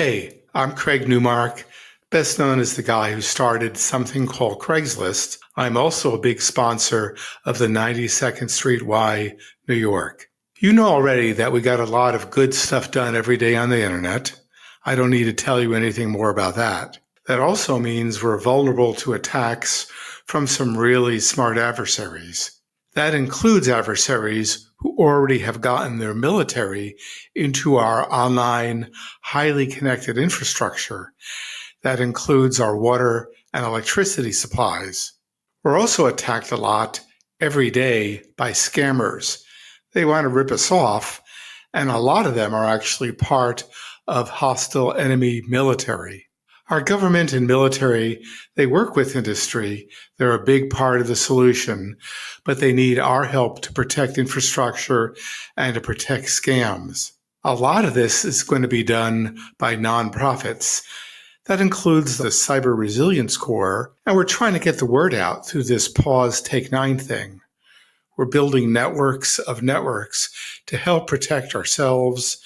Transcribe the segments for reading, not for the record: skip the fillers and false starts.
Hey, I'm Craig Newmark, best known as the guy who started something called Craigslist. I'm also a big sponsor of the 92nd Street Y, New York. You know already that we got a lot of good stuff done every day on the internet. I don't need to tell you anything more about that. That also means we're vulnerable to attacks from some really smart adversaries. That includes adversaries who already have gotten their military into our online, highly connected infrastructure. That includes our water and electricity supplies. We're also attacked a lot every day by scammers. They want to rip us off, and a lot of them are actually part of hostile enemy military. Our government and military, they work with industry. They're a big part of the solution, but they need our help to protect infrastructure and to protect scams. A lot of this is going to be done by nonprofits. That includes the Cyber Resilience Corps, and we're trying to get the word out through this Pause Take 9 thing. We're building networks of networks to help protect ourselves,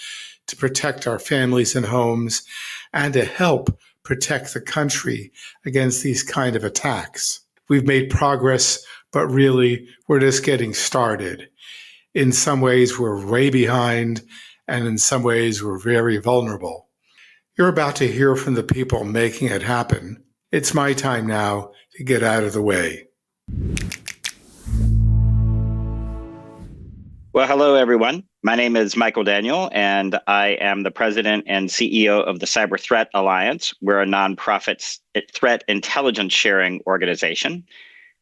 to protect our families and homes, and to help protect the country against these kind of attacks. We've made progress, but really, we're just getting started. In some ways, we're way behind, and in some ways, we're very vulnerable. You're about to hear from the people making it happen. It's my time now to get out of the way. Well, hello, everyone. My name is Michael Daniel, and I am the president and CEO of the Cyber Threat Alliance. We're a nonprofit threat intelligence sharing organization.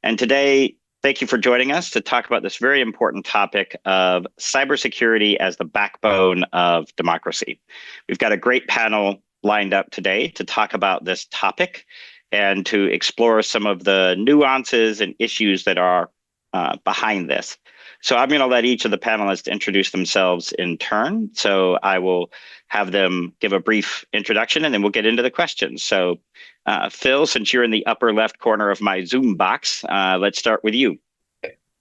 And today, thank you for joining us to talk about this very important topic of cybersecurity as the backbone of democracy. We've got a great panel lined up today to talk about this topic and to explore some of the nuances and issues that are behind this. So I'm going to let each of the panelists introduce themselves in turn. So I will have them give a brief introduction and then we'll get into the questions. So Phil, since you're in the upper left corner of my Zoom box, let's start with you.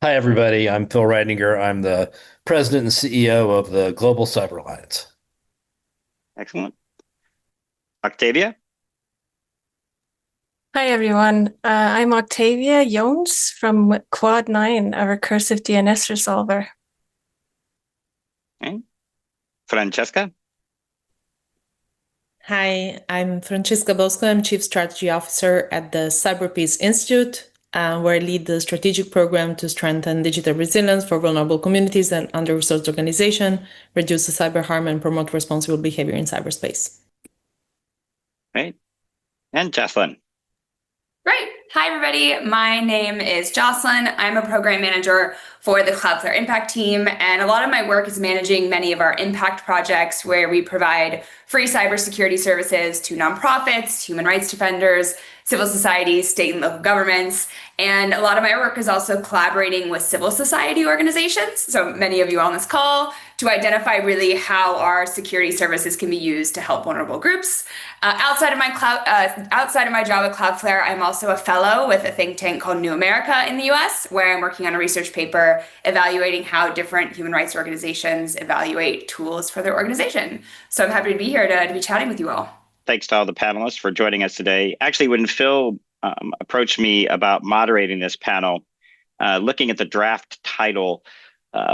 Hi, everybody. I'm Phil Reidinger. I'm the president and CEO of the Global Cyber Alliance. Excellent. Octavia? Hi, everyone. I'm Octavia Jones from Quad 9, a recursive DNS resolver. Okay. Francesca? Hi, I'm Francesca Bosco. I'm Chief Strategy Officer at the Cyber Peace Institute, where I lead the strategic program to strengthen digital resilience for vulnerable communities and under-resourced organizations, reduce the cyber harm, and promote responsible behavior in cyberspace. Right. And Jocelyn? Great. Hi, everybody. My name is Jocelyn. I'm a program manager for the Cloudflare Impact team, and a lot of my work is managing many of our impact projects where we provide free cybersecurity services to nonprofits, human rights defenders, civil society, state and local governments. And a lot of my work is also collaborating with civil society organizations, so many of you on this call, to identify really how our security services can be used to help vulnerable groups. Outside of my job at Cloudflare, I'm also a fellow with a think tank called New America in the US, where I'm working on a research paper evaluating how different human rights organizations evaluate tools for their organization. So I'm happy to be here to be chatting with you all. Thanks to all the panelists for joining us today. Actually, when Phil approached me about moderating this panel, looking at the draft title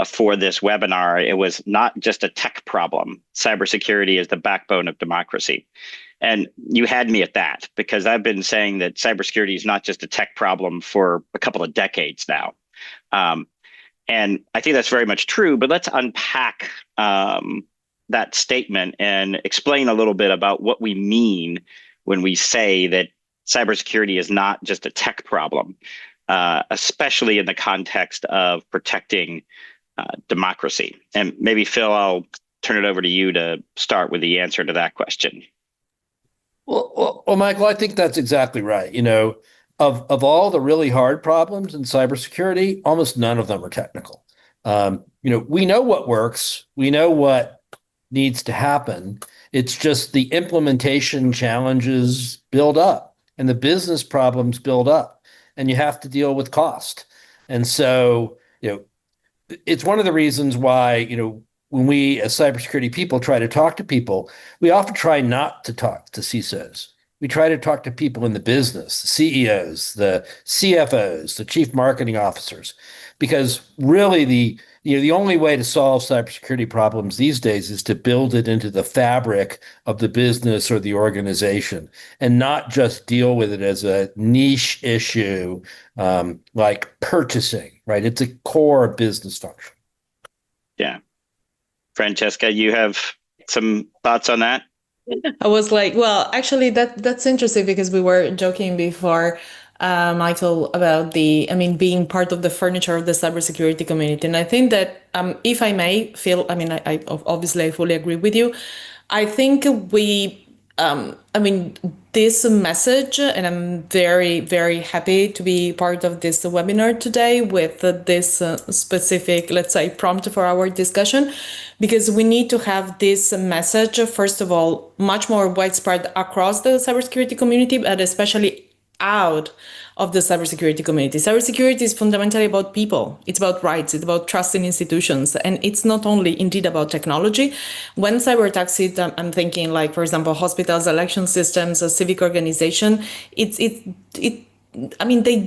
for this webinar, it was not just a tech problem. Cybersecurity is the backbone of democracy. And you had me at that, because I've been saying that cybersecurity is not just a tech problem for a couple of decades now. And I think that's very much true, but let's unpack that statement and explain a little bit about what we mean when we say that cybersecurity is not just a tech problem, especially in the context of protecting democracy. And maybe, Phil, I'll turn it over to you to start with the answer to that question. Well, Michael, I think that's exactly right. You know, of all the really hard problems in cybersecurity, almost none of them are technical. We know what works. We know what needs to happen. It's just the implementation challenges build up and the business problems build up, and you have to deal with cost. And so, it's one of the reasons why, when we as cybersecurity people try to talk to people, we often try not to talk to CISOs. We try to talk to people in the business, the CEOs, the CFOs, the chief marketing officers, because really the only way to solve cybersecurity problems these days is to build it into the fabric of the business or the organization and not just deal with it as a niche issue like purchasing, right? It's a core business function. Yeah. Francesca, you have some thoughts on that? I was like, well, actually, that's interesting because we were joking before, Michael, about being part of the furniture of the cybersecurity community. And I think that, if I may feel, I obviously I fully agree with you. I think this message, and I'm very, very happy to be part of this webinar today with this specific, let's say, prompt for our discussion, because we need to have this message, first of all, much more widespread across the cybersecurity community, but especially out of the cybersecurity community. Cybersecurity is fundamentally about people. It's about rights. It's about trust in institutions. And it's not only indeed about technology. When cyber attacks hit, I'm thinking like, for example, hospitals, election systems, a civic organization, they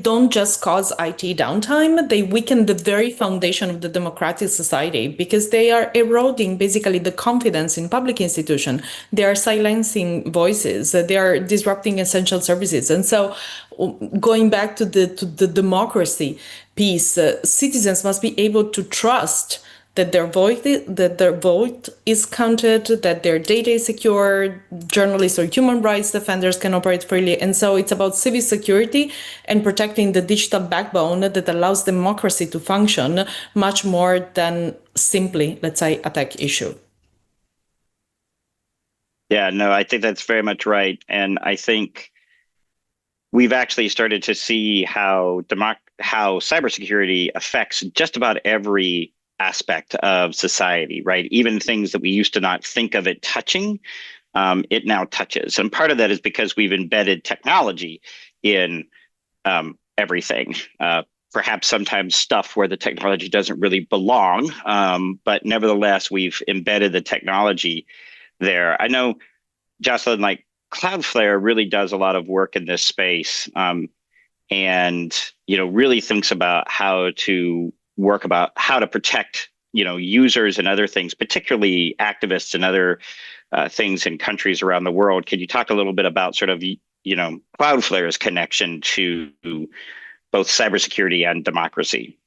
don't just cause IT downtime, they weaken the very foundation of the democratic society because they are eroding basically the confidence in public institutions. They are silencing voices, they are disrupting essential services. And so going back to the democracy piece, citizens must be able to trust that their vote is counted, that their data is secure, journalists or human rights defenders can operate freely. And so it's about civic security and protecting the digital backbone that allows democracy to function much more than simply, let's say, a tech issue. Yeah, no, I think that's very much right. And I think we've actually started to see how cybersecurity affects just about every aspect of society, right? Even things that we used to not think of it touching, it now touches. And part of that is because we've embedded technology in everything. Perhaps sometimes stuff where the technology doesn't really belong, but nevertheless, we've embedded the technology there. I know, Jocelyn, like Cloudflare really does a lot of work in this space, and really thinks about how to protect users and other things, particularly activists and other things in countries around the world. Can you talk a little bit about sort of Cloudflare's connection to both cybersecurity and democracy?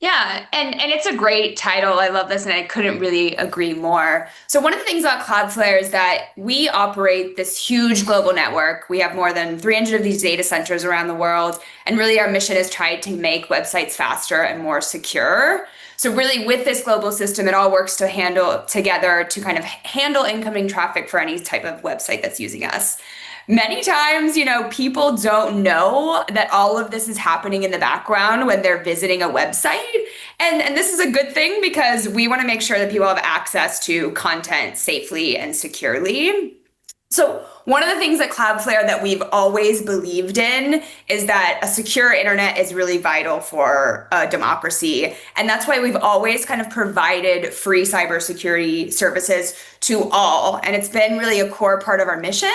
Yeah, and it's a great title. I love this, and I couldn't really agree more. So one of the things about Cloudflare is that we operate this huge global network. We have more than 300 of these data centers around the world, and really our mission is trying to make websites faster and more secure. So really with this global system, it all works together to kind of handle incoming traffic for any type of website that's using us. Many times, people don't know that all of this is happening in the background when they're visiting a website. And this is a good thing because we want to make sure that people have access to content safely and securely. So one of the things at Cloudflare that we've always believed in is that a secure internet is really vital for democracy. And that's why we've always kind of provided free cybersecurity services to all. And it's been really a core part of our mission.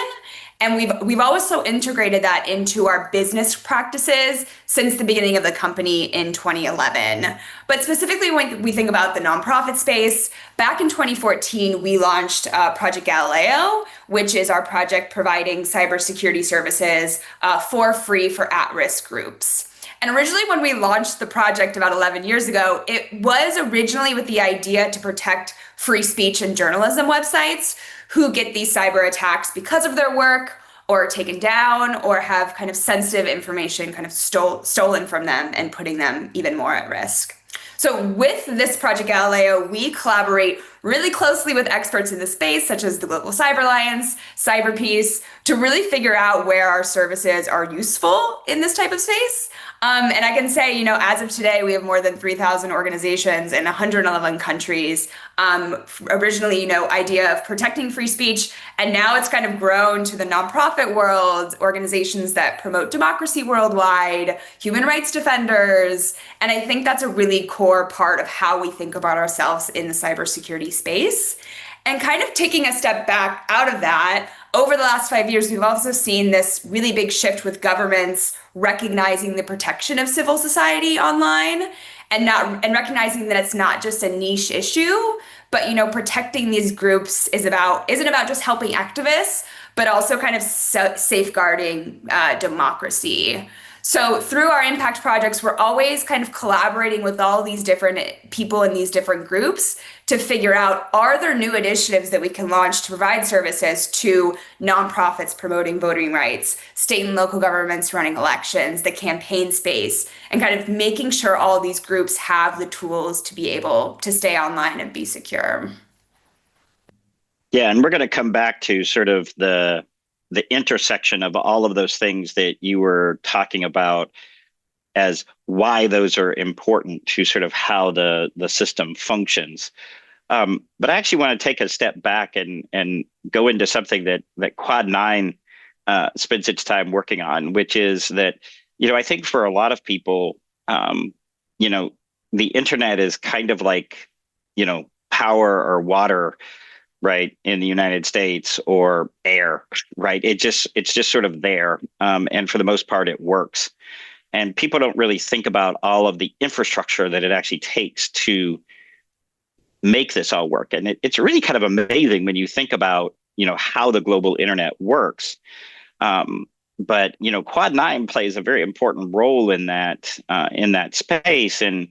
And we've also integrated that into our business practices since the beginning of the company in 2011. But specifically when we think about the nonprofit space, back in 2014, we launched Project Galileo, which is our project providing cybersecurity services for free for at-risk groups. And originally when we launched the project about 11 years ago, it was originally with the idea to protect free speech and journalism websites who get these cyber attacks because of their work or taken down or have kind of sensitive information kind of stolen from them and putting them even more at risk. So with this Project Galileo, we collaborate really closely with experts in the space, such as the Global Cyber Alliance, Cyberpeace, to really figure out where our services are useful in this type of space. And I can say, as of today, we have more than 3,000 organizations in 111 countries. Originally, idea of protecting free speech, and now it's kind of grown to the nonprofit world, organizations that promote democracy worldwide, human rights defenders. And I think that's a really core part of how we think about ourselves in the cybersecurity space. And kind of taking a step back out of that, over the last 5 years, we've also seen this really big shift with governments recognizing the protection of civil society online and recognizing that it's not just a niche issue, but protecting these groups isn't about just helping activists, but also kind of safeguarding democracy. So through our impact projects, we're always kind of collaborating with all these different people in these different groups to figure out, are there new initiatives that we can launch to provide services to nonprofits promoting voting rights, state and local governments running elections, the campaign space, and kind of making sure all these groups have the tools to be able to stay online and be secure. Yeah, and we're going to come back to sort of the intersection of all of those things that you were talking about as why those are important to sort of how the system functions. But I actually want to take a step back and go into something that Quad 9 spends its time working on, which is that, I think for a lot of people, the internet is kind of like, power or water, right, in the United States, or air, right? It's just sort of there. And for the most part, it works. And people don't really think about all of the infrastructure that it actually takes to make this all work. And it's really kind of amazing when you think about, how the global internet works. But Quad 9 plays a very important role in that space. And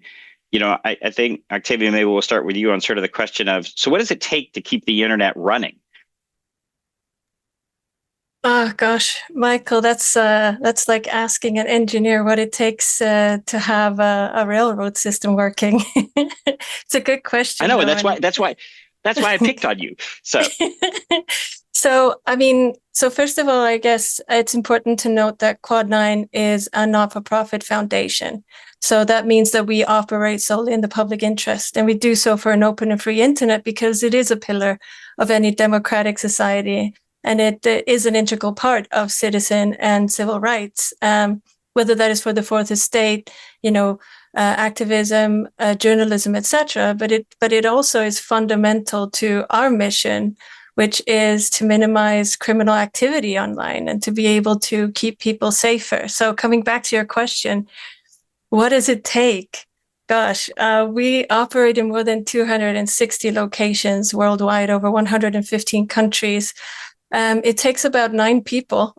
I think, Octavia, maybe we'll start with you on sort of the question of, so what does it take to keep the internet running? Oh gosh, Michael, that's like asking an engineer what it takes to have a railroad system working. It's a good question. I know, and that's why I picked on you. So. So first of all, I guess it's important to note that Quad 9 is a not-for-profit foundation. So that means that we operate solely in the public interest, and we do so for an open and free internet because it is a pillar of any democratic society, and it is an integral part of citizen and civil rights, whether that is for the fourth estate, activism, journalism, etc. But it also is fundamental to our mission, which is to minimize criminal activity online and to be able to keep people safer. So coming back to your question, what does it take? Gosh, we operate in more than 260 locations worldwide, over 115 countries. It takes about 9 people.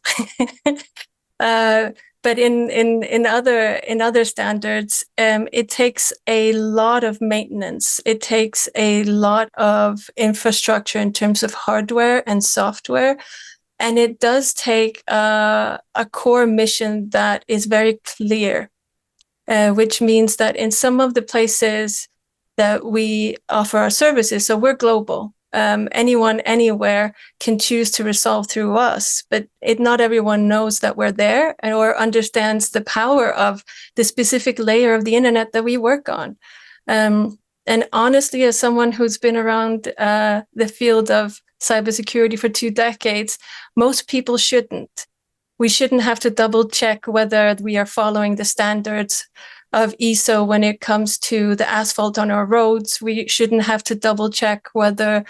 But in other standards, it takes a lot of maintenance. It takes a lot of infrastructure in terms of hardware and software. And it does take a core mission that is very clear, which means that in some of the places that we offer our services, so we're global. Anyone, anywhere can choose to resolve through us, but not everyone knows that we're there or understands the power of the specific layer of the internet that we work on. And honestly, as someone who's been around the field of cybersecurity for 2 decades, most people shouldn't. We shouldn't have to double check whether we are following the standards of ISO when it comes to the asphalt on our roads. We shouldn't have to double check whether,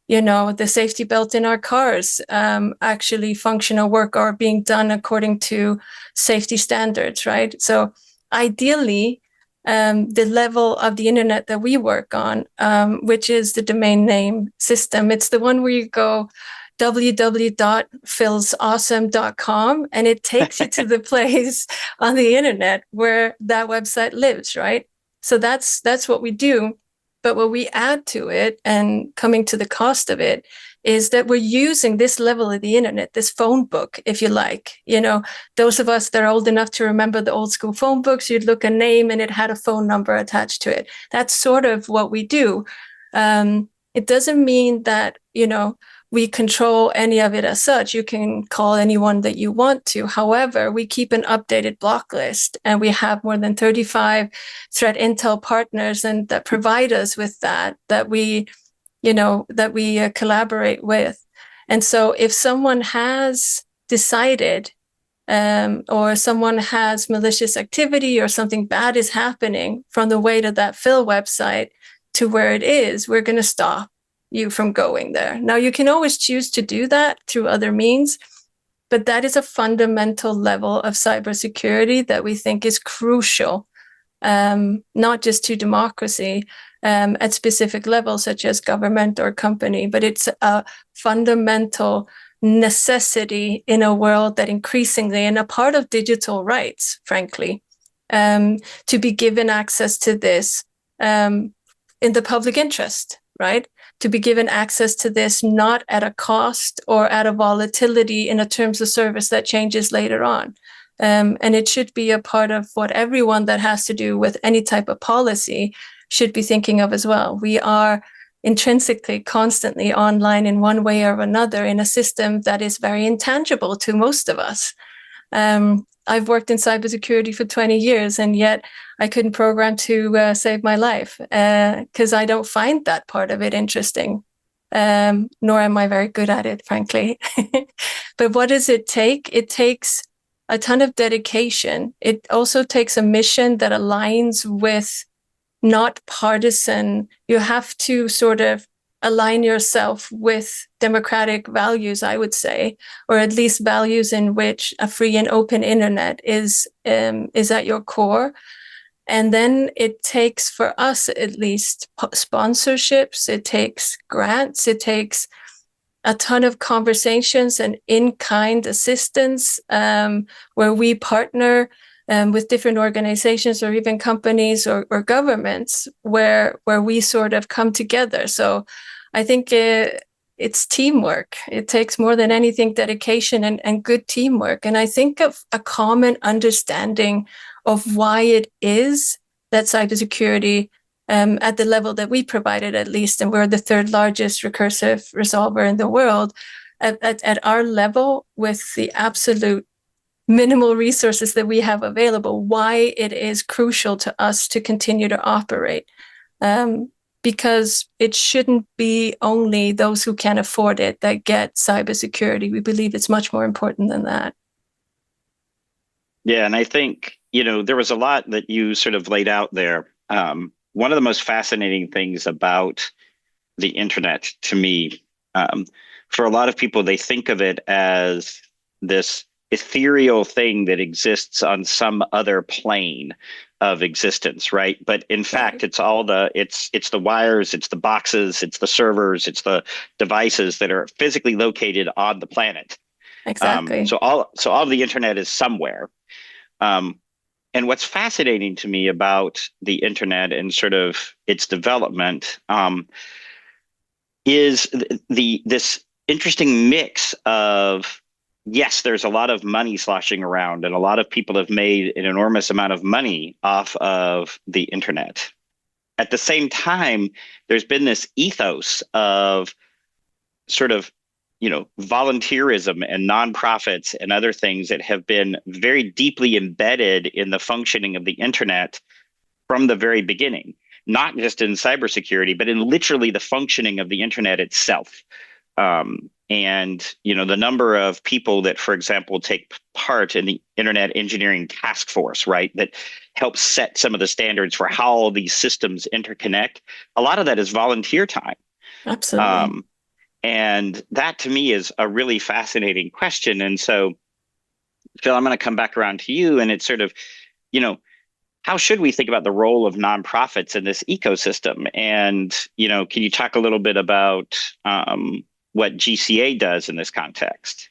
the safety belt in our cars actually function or work or are being done according to safety standards, right? So ideally, the level of the internet that we work on, which is the domain name system, it's the one where you go www.philsawesome.com, and it takes you to the place on the internet where that website lives, right? So that's what we do. But what we add to it, and coming to the cost of it, is that we're using this level of the internet, this phone book, if you like. Those of us that are old enough to remember the old school phone books, you'd look a name and it had a phone number attached to it. That's sort of what we do. It doesn't mean that, we control any of it as such. You can call anyone that you want to. However, we keep an updated block list, and we have more than 35 threat intel partners and that provide us with that we collaborate with. And so if someone has decided or someone has malicious activity or something bad is happening from the way to that Phil website to where it is, we're going to stop you from going there. Now, you can always choose to do that through other means, but that is a fundamental level of cybersecurity that we think is crucial, not just to democracy at specific levels, such as government or company, but it's a fundamental necessity in a world that increasingly, and a part of digital rights, frankly, to be given access to this in the public interest, right? To be given access to this not at a cost or at a volatility in a terms of service that changes later on. And it should be a part of what everyone that has to do with any type of policy should be thinking of as well. We are intrinsically constantly online in one way or another in a system that is very intangible to most of us. I've worked in cybersecurity for 20 years, and yet I couldn't program to save my life because I don't find that part of it interesting, nor am I very good at it, frankly. But what does it take? It takes a ton of dedication. It also takes a mission that aligns with not partisan. You have to sort of align yourself with democratic values, I would say, or at least values in which a free and open internet is at your core. And then it takes, for us at least, sponsorships, it takes grants, it takes a ton of conversations and in-kind assistance where we partner with different organizations or even companies or governments where we sort of come together. So I think it's teamwork. It takes more than anything dedication and good teamwork. And I think of a common understanding of why it is that cybersecurity at the level that we provided, at least, and we're the third largest recursive resolver in the world, at our level with the absolute minimal resources that we have available, why it is crucial to us to continue to operate. Because it shouldn't be only those who can afford it that get cybersecurity. We believe it's much more important than that. Yeah, and I think, there was a lot that you sort of laid out there. One of the most fascinating things about the internet to me, for a lot of people, they think of it as this ethereal thing that exists on some other plane of existence, right? But in fact, it's all it's the wires, it's the boxes, it's the servers, it's the devices that are physically located on the planet. Exactly. So all of the internet is somewhere. And what's fascinating to me about the internet and sort of its development is this interesting mix of, yes, there's a lot of money sloshing around, and a lot of people have made an enormous amount of money off of the internet. At the same time, there's been this ethos of sort of, volunteerism and nonprofits and other things that have been very deeply embedded in the functioning of the internet from the very beginning, not just in cybersecurity, but in literally the functioning of the internet itself. And, the number of people that, for example, take part in the Internet Engineering Task Force, right, that helps set some of the standards for how all these systems interconnect, a lot of that is volunteer time. Absolutely. And that, to me, is a really fascinating question. And so, Phil, I'm going to come back around to you. And it's sort of, how should we think about the role of nonprofits in this ecosystem? And, can you talk a little bit about what GCA does in this context?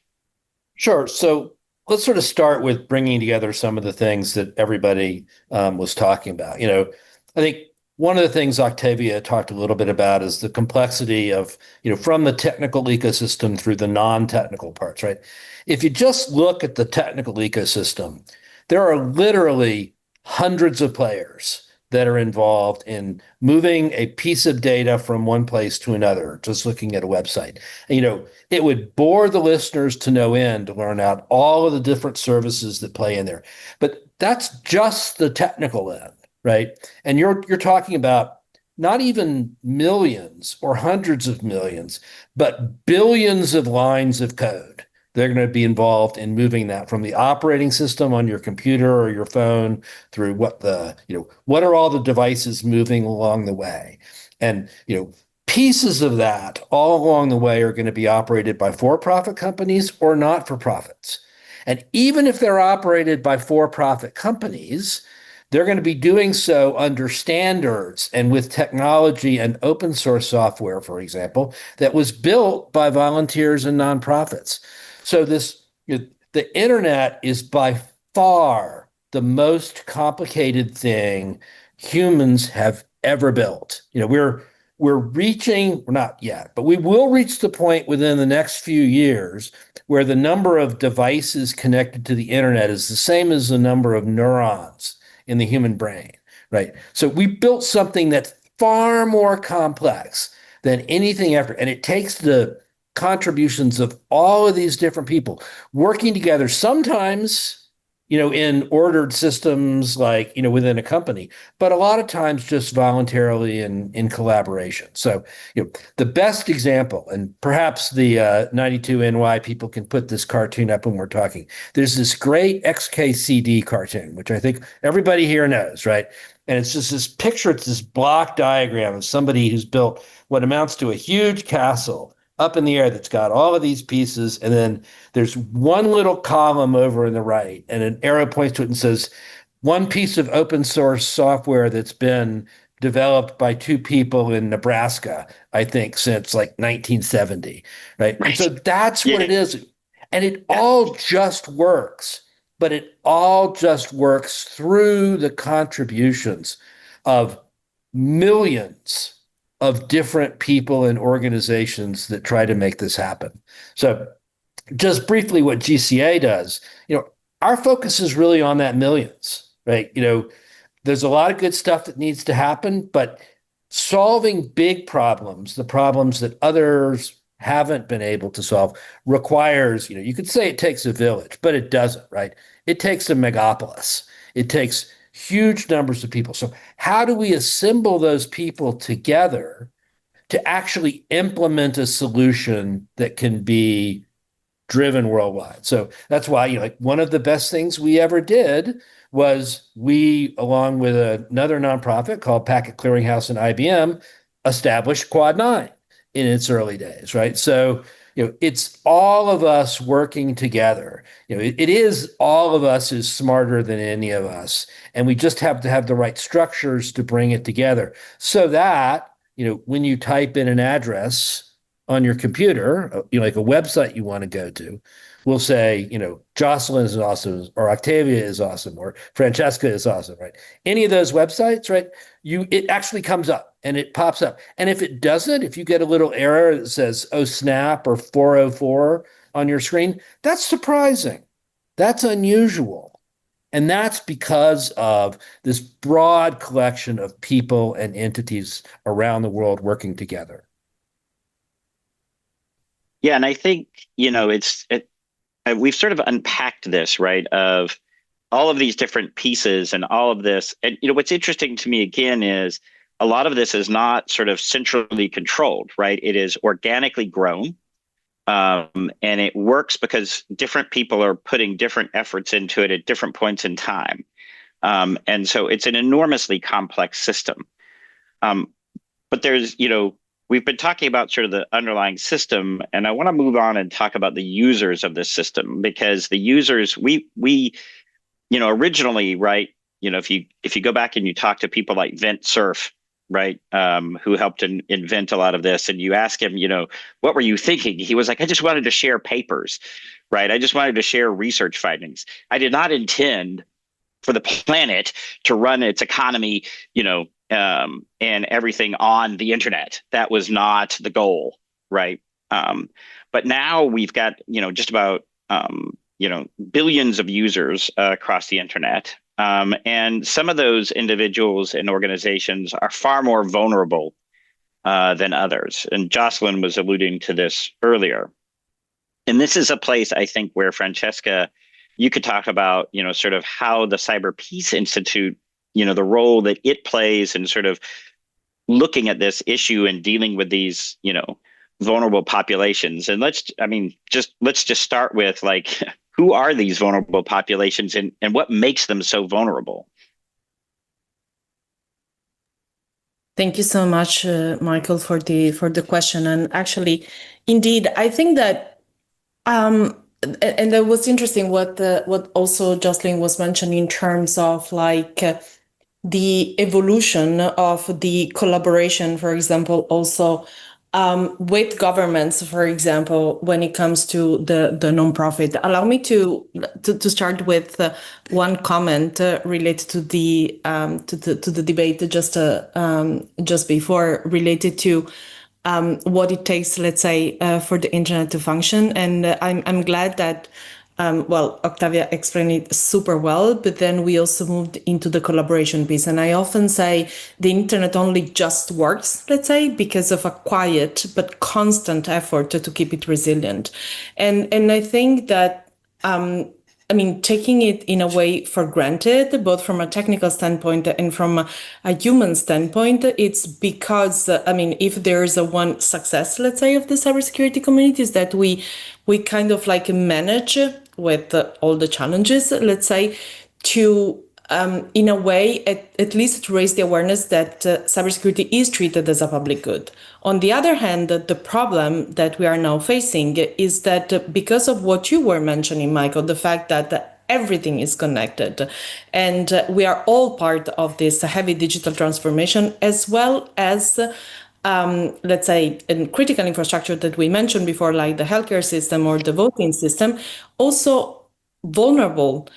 Sure. So let's sort of start with bringing together some of the things that everybody was talking about. I think one of the things Octavia talked a little bit about is the complexity of, from the technical ecosystem through the non-technical parts, right? If you just look at the technical ecosystem, there are literally hundreds of players that are involved in moving a piece of data from one place to another, just looking at a website. It would bore the listeners to no end to learn out all of the different services that play in there. But that's just the technical end, right? And you're talking about not even millions or hundreds of millions, but billions of lines of code. They're going to be involved in moving that from the operating system on your computer or your phone through what are all the devices moving along the way. And, pieces of that all along the way are going to be operated by for-profit companies or not-for-profits. And even if they're operated by for-profit companies, they're going to be doing so under standards and with technology and open source software, for example, that was built by volunteers and nonprofits. So the internet is by far the most complicated thing humans have ever built. We're not yet, but we will reach the point within the next few years where the number of devices connected to the internet is the same as the number of neurons in the human brain, right? So we built something that's far more complex than anything ever. And it takes the contributions of all of these different people working together, sometimes, in ordered systems like, within a company, but a lot of times just voluntarily and in collaboration. So, the best example, and perhaps the 92NY people can put this cartoon up when we're talking. There's this great XKCD cartoon, which I think everybody here knows, right? And it's just this picture, it's this block diagram of somebody who's built what amounts to a huge castle up in the air that's got all of these pieces. And then there's one little column over in the right, and an arrow points to it and says, one piece of open source software that's been developed by two people in Nebraska, I think, since like 1970, right? And so that's what it is. And it all just works, but it all just works through the contributions of millions of different people and organizations that try to make this happen. So just briefly what GCA does, our focus is really on that millions, right? There's a lot of good stuff that needs to happen, but solving big problems, the problems that others haven't been able to solve, requires, you could say it takes a village, but it doesn't, right? It takes a megapolis. It takes huge numbers of people. So how do we assemble those people together to actually implement a solution that can be driven worldwide? So that's why, one of the best things we ever did was we, along with another nonprofit called Packet Clearinghouse and IBM, established Quad 9 in its early days, right? So it's all of us working together. It is all of us is smarter than any of us. And we just have to have the right structures to bring it together so that, when you type in an address on your computer, like a website you want to go to, we'll say, Jocelyn is awesome, or Octavia is awesome, or Francesca is awesome, right? Any of those websites, right? It actually comes up and it pops up. And if it doesn't, if you get a little error that says, oh, snap, or 404 on your screen, that's surprising. That's unusual. And that's because of this broad collection of people and entities around the world working together. Yeah, and I think, we've sort of unpacked this, right, of all of these different pieces and all of this. And, what's interesting to me, again, is a lot of this is not sort of centrally controlled, right? It is organically grown. And it works because different people are putting different efforts into it at different points in time. And so it's an enormously complex system. But there's, we've been talking about sort of the underlying system, and I want to move on and talk about the users of this system, because the users, we originally, right, if you go back and you talk to people like Vint Cerf, right, who helped invent a lot of this, and you ask him, what were you thinking? He was like, I just wanted to share papers, right? I just wanted to share research findings. I did not intend for the planet to run its economy, and everything on the internet. That was not the goal, right? But now we've got, just about, billions of users across the internet. And some of those individuals and organizations are far more vulnerable than others. And Jocelyn was alluding to this earlier. And this is a place, I think, where Francesca, you could talk about, sort of how the Cyber Peace Institute, the role that it plays in sort of looking at this issue and dealing with these, vulnerable populations. And let's just start with, like, who are these vulnerable populations and what makes them so vulnerable? Thank you so much, Michael, for the question. And actually, indeed, I think that and that was interesting what also Jocelyn was mentioning in terms of like the evolution of the collaboration, for example, also with governments, for example, when it comes to the nonprofit. Allow me to start with one comment related to the debate just before, related to what it takes, let's say, for the internet to function. And I'm glad that Octavia explained it super well, but then we also moved into the collaboration piece. And I often say the internet only just works, let's say, because of a quiet but constant effort to keep it resilient. And I think that, taking it in a way for granted, both from a technical standpoint and from a human standpoint, it's because, if there's a one success, let's say, of the cybersecurity community, is that we kind of like manage with all the challenges, let's say, to in a way, at least raise the awareness that cybersecurity is treated as a public good. On the other hand, the problem that we are now facing is that because of what you were mentioning, Michael, the fact that everything is connected and we are all part of this heavy digital transformation, as well as let's say, in critical infrastructure that we mentioned before, like the healthcare system or the voting system, also vulnerable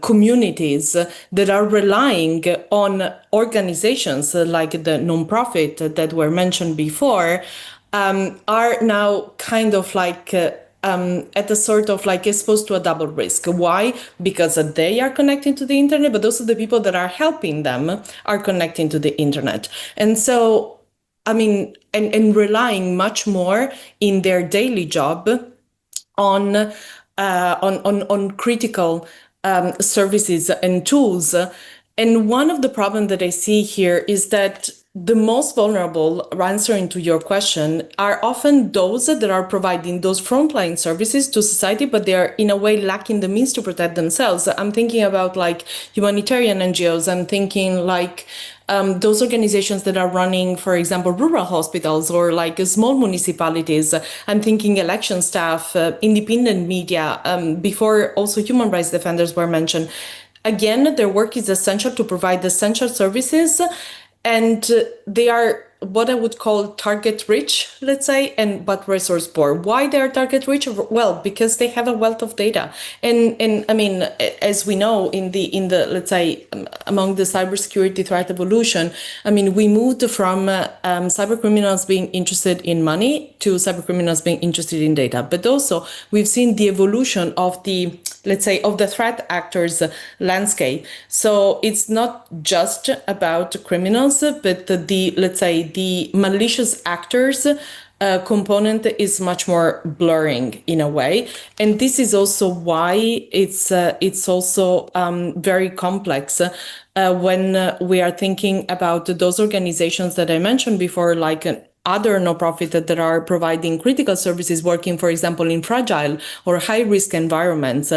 communities that are relying on organizations like the nonprofit that were mentioned before are now kind of like at a sort of like exposed to a double risk. Why? Because they are connecting to the internet, but also the people that are helping them are connecting to the internet. And so, and relying much more in their daily job on critical services and tools. And one of the problems that I see here is that the most vulnerable, answering to your question, are often those that are providing those frontline services to society, but they are in a way lacking the means to protect themselves. I'm thinking about like humanitarian NGOs. I'm thinking like those organizations that are running, for example, rural hospitals or like small municipalities. I'm thinking election staff, independent media, before also human rights defenders were mentioned. Again, their work is essential to provide essential services, and they are what I would call target rich, let's say, but resource poor. Why they are target rich? Well, because they have a wealth of data, and as we know, in the let's say among the cybersecurity threat evolution, we moved from cyber criminals being interested in money to cyber criminals being interested in data. But also we've seen the evolution of the, let's say, of the threat actors landscape. So it's not just about criminals, but the let's say the malicious actors component is much more blurring in a way. And this is also why it's also very complex when we are thinking about those organizations that I mentioned before, like other nonprofit that are providing critical services, working, for example, in fragile or high risk environments.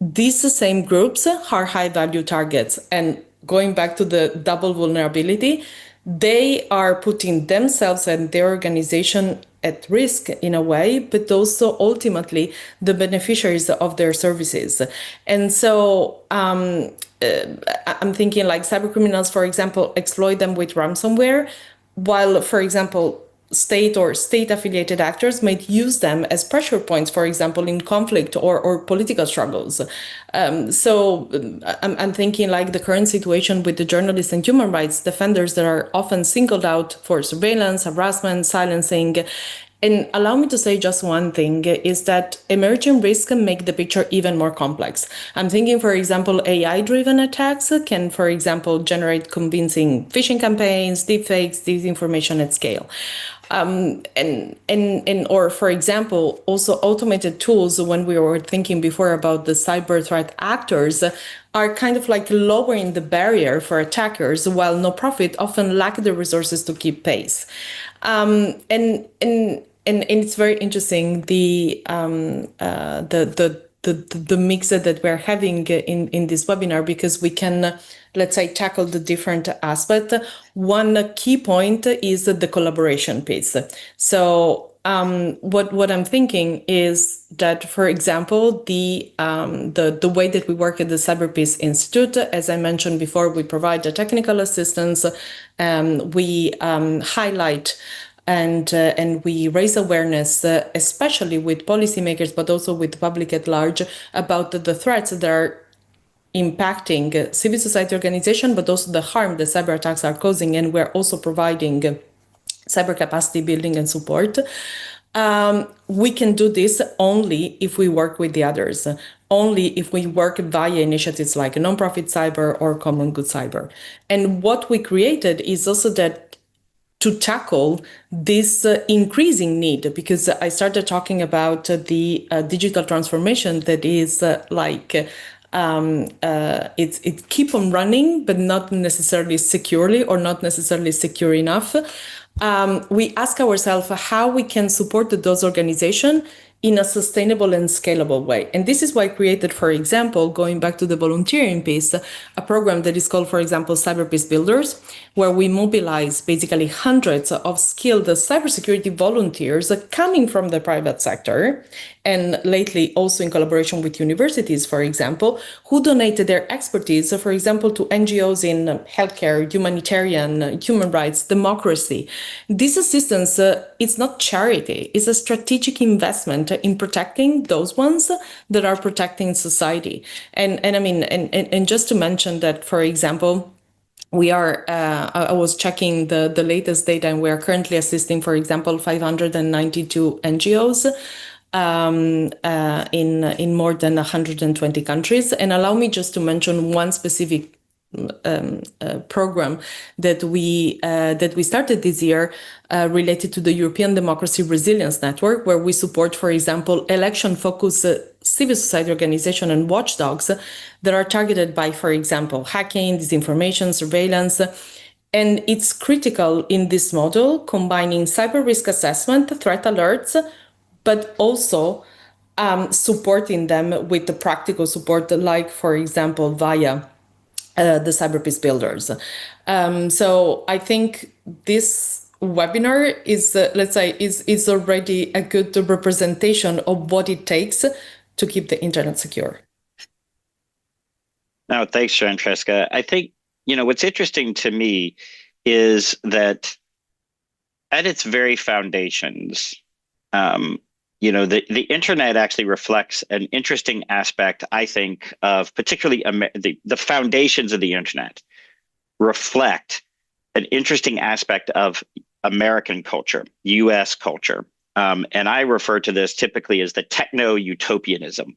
These same groups are high value targets. And going back to the double vulnerability, they are putting themselves and their organization at risk in a way, but also ultimately the beneficiaries of their services. And so I'm thinking like cyber criminals, for example, exploit them with ransomware, while, for example, state or state-affiliated actors might use them as pressure points, for example, in conflict or political struggles. So I'm thinking like the current situation with the journalists and human rights defenders that are often singled out for surveillance, harassment, silencing. And allow me to say just one thing is that emerging risks can make the picture even more complex. I'm thinking, for example, AI-driven attacks can, for example, generate convincing phishing campaigns, deepfakes, disinformation at scale. Or for example, also automated tools, when we were thinking before about the cyber threat actors, are kind of like lowering the barrier for attackers, while no-profit often lack the resources to keep pace. And it's very interesting the mix that we're having in this webinar, because we can, let's say, tackle the different aspects. One key point is the collaboration piece. So what I'm thinking is that, for example, the way that we work at the Cyberpeace Institute, as I mentioned before, we provide the technical assistance, we highlight and we raise awareness, especially with policymakers, but also with the public at large, about the threats that are impacting civil society organization, but also the harm that cyber attacks are causing. And we're also providing cyber capacity building and support. We can do this only if we work with the others, only if we work via initiatives like a nonprofit cyber or common good cyber. And what we created is also that to tackle this increasing need, because I started talking about the digital transformation that is it keep on running, but not necessarily securely or not necessarily secure enough. We ask ourselves how we can support those organizations in a sustainable and scalable way. And this is why I created, for example, going back to the volunteering piece, a program that is called, for example, Cyberpeace Builders, where we mobilize basically hundreds of skilled cybersecurity volunteers coming from the private sector, and lately also in collaboration with universities, for example, who donated their expertise, for example, to NGOs in healthcare, humanitarian, human rights, democracy. This assistance, it's not charity, it's a strategic investment in protecting those ones that are protecting society. And I mean, and just to mention that, for example, we are, I was checking the latest data, and we are currently assisting, for example, 592 NGOs in more than 120 countries. And allow me just to mention one specific program that we started this year related to the European Democracy Resilience Network, where we support, for example, election-focused civil society organizations and watchdogs that are targeted by, for example, hacking, disinformation, surveillance. And it's critical in this model, combining cyber risk assessment, threat alerts, but also supporting them with the practical support, like, for example, via the Cyberpeace Builders. So I think this webinar is, let's say, is already a good representation of what it takes to keep the internet secure. No, thanks, Francesca. I think, what's interesting to me is that at its very foundations, the internet actually reflects an interesting aspect, I think, of particularly the foundations of the internet reflect an interesting aspect of American culture, US culture. And I refer to this typically as the techno-utopianism,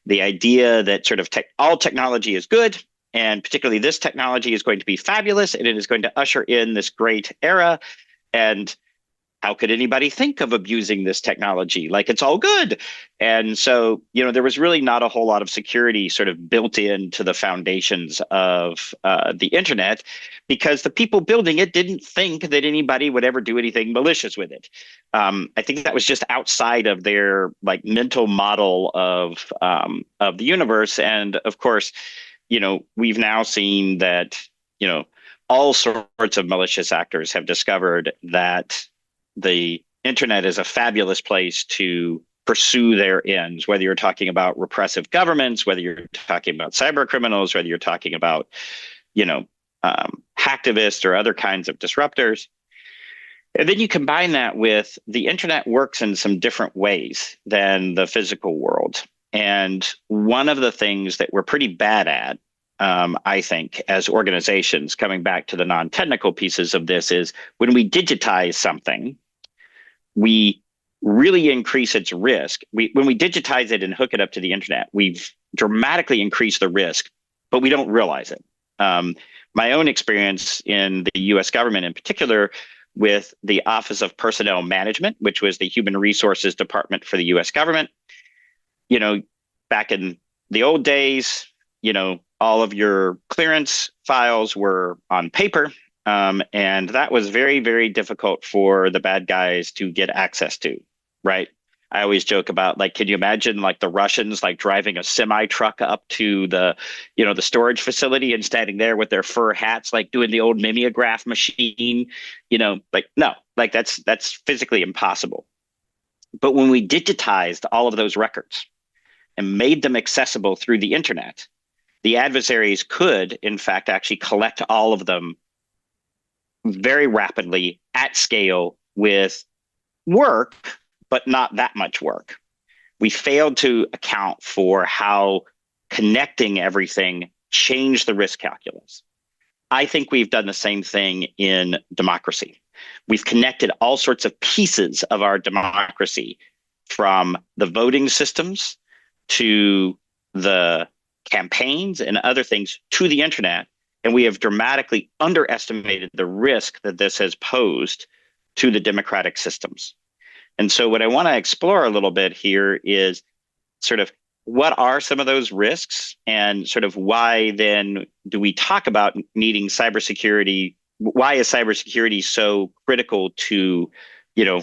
the idea that sort of all technology is good, and particularly this technology is going to be fabulous, and it is going to usher in this great era. And how could anybody think of abusing this technology? Like, it's all good. And so, there was really not a whole lot of security sort of built into the foundations of the internet, because the people building it didn't think that anybody would ever do anything malicious with it. I think that was just outside of their mental model of the universe. And of course, we've now seen that, all sorts of malicious actors have discovered that the internet is a fabulous place to pursue their ends, whether you're talking about repressive governments, whether you're talking about cyber criminals, whether you're talking about, hacktivists or other kinds of disruptors. And then you combine that with the internet works in some different ways than the physical world. And one of the things that we're pretty bad at, I think, as organizations, coming back to the non-technical pieces of this, is when we digitize something, we really increase its risk. When we digitize it and hook it up to the internet, we've dramatically increased the risk, but we don't realize it. My own experience in the US government in particular with the Office of Personnel Management, which was the human resources department for the US government, back in the old days, all of your clearance files were on paper. And that was very, very difficult for the bad guys to get access to, right? I always joke about, like, can you imagine like the Russians like driving a semi truck up to the storage facility and standing there with their fur hats, like doing the old mimeograph machine, like, no, like that's physically impossible. But when we digitized all of those records and made them accessible through the internet, the adversaries could, in fact, actually collect all of them very rapidly at scale with work, but not that much work. We failed to account for how connecting everything changed the risk calculus. I think we've done the same thing in democracy. We've connected all sorts of pieces of our democracy, from the voting systems to the campaigns and other things, to the internet. And we have dramatically underestimated the risk that this has posed to the democratic systems. And so what I want to explore a little bit here is sort of what are some of those risks, and sort of why then do we talk about needing cybersecurity? Why is cybersecurity so critical to,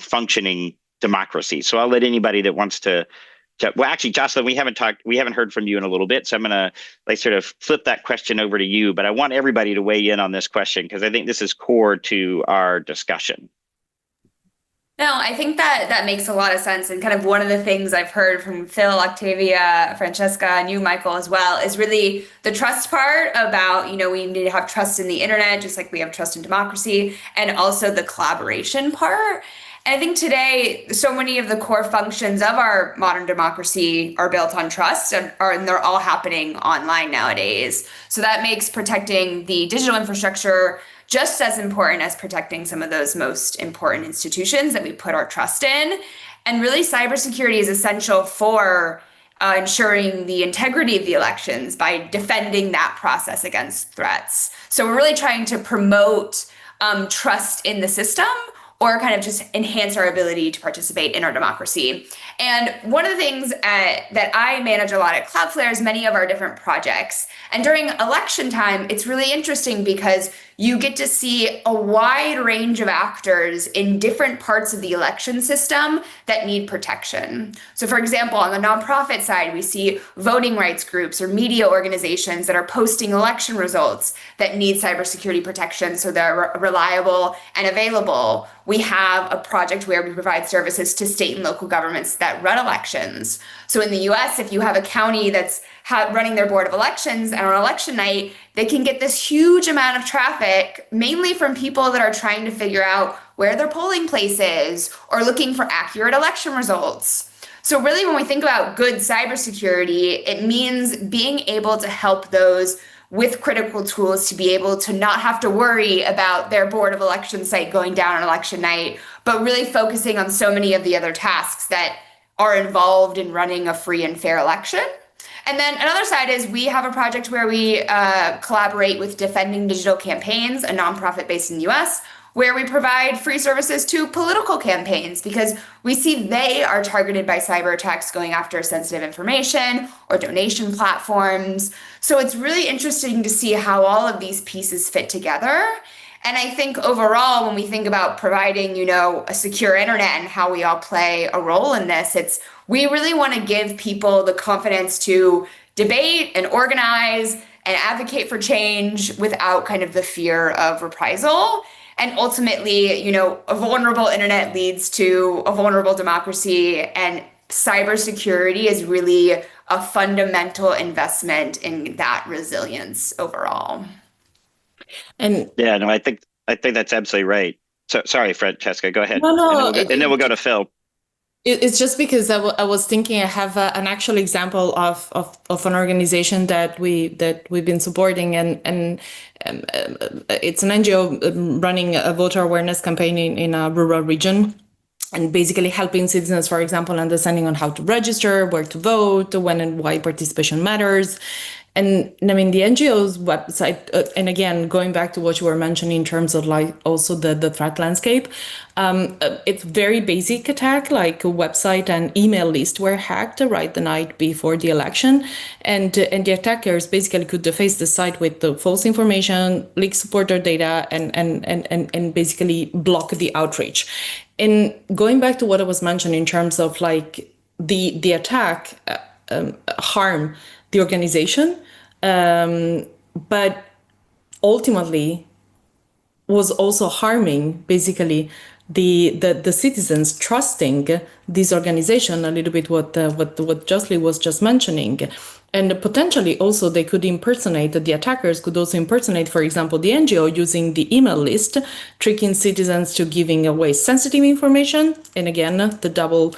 functioning democracy? So I'll let anybody that wants to. Well, actually, Jocelyn, we haven't heard from you in a little bit, so I'm going to sort of flip that question over to you. But I want everybody to weigh in on this question, because I think this is core to our discussion. No, I think that makes a lot of sense. And kind of one of the things I've heard from Phil, Octavia, Francesca, and you, Michael, as well, is really the trust part about, we need to have trust in the internet, just like we have trust in democracy, and also the collaboration part. And I think today, so many of the core functions of our modern democracy are built on trust, and they're all happening online nowadays. So that makes protecting the digital infrastructure just as important as protecting some of those most important institutions that we put our trust in. And really, cybersecurity is essential for ensuring the integrity of the elections by defending that process against threats. So we're really trying to promote trust in the system, or kind of just enhance our ability to participate in our democracy. And one of the things that I manage a lot at Cloudflare is many of our different projects. And during election time, it's really interesting because you get to see a wide range of actors in different parts of the election system that need protection. So for example, on the nonprofit side, we see voting rights groups or media organizations that are posting election results that need cybersecurity protection so they're reliable and available. We have a project where we provide services to state and local governments that run elections. So in the US, if you have a county that's running their board of elections, and on election night, they can get this huge amount of traffic, mainly from people that are trying to figure out where their polling place is or looking for accurate election results. So really, when we think about good cybersecurity, it means being able to help those with critical tools to be able to not have to worry about their board of elections site going down on election night, but really focusing on so many of the other tasks that are involved in running a free and fair election. And then another side is we have a project where we collaborate with Defending Digital Campaigns, a nonprofit based in the US, where we provide free services to political campaigns because we see they are targeted by cyber attacks going after sensitive information or donation platforms. So it's really interesting to see how all of these pieces fit together. And I think overall, when we think about providing, a secure internet and how we all play a role in this, we really want to give people the confidence to debate and organize and advocate for change without kind of the fear of reprisal. And ultimately, a vulnerable internet leads to a vulnerable democracy, and cybersecurity is really a fundamental investment in that resilience overall. And yeah, no, I think that's absolutely right. So sorry, Francesca, go ahead. No, and then we'll go to Phil. It's just because I was thinking I have an actual example of an organization that we've been supporting, and it's an NGO running a voter awareness campaign in a rural region. and basically helping citizens, for example, understanding on how to register, where to vote, when and why participation matters. And I mean, the NGO's website, and again, going back to what you were mentioning in terms of like also the threat landscape, it's very basic attack, like a website and email list were hacked right the night before the election. And the attackers basically could deface the site with the false information, leak supporter data, and basically block the outreach. And going back to what I was mentioning in terms of like the attack harm the organization, but ultimately was also harming basically the citizens trusting this organization, a little bit what Jocelyn was just mentioning. And potentially also they could impersonate, the attackers could also impersonate, for example, the NGO using the email list, tricking citizens to giving away sensitive information. And again, the double,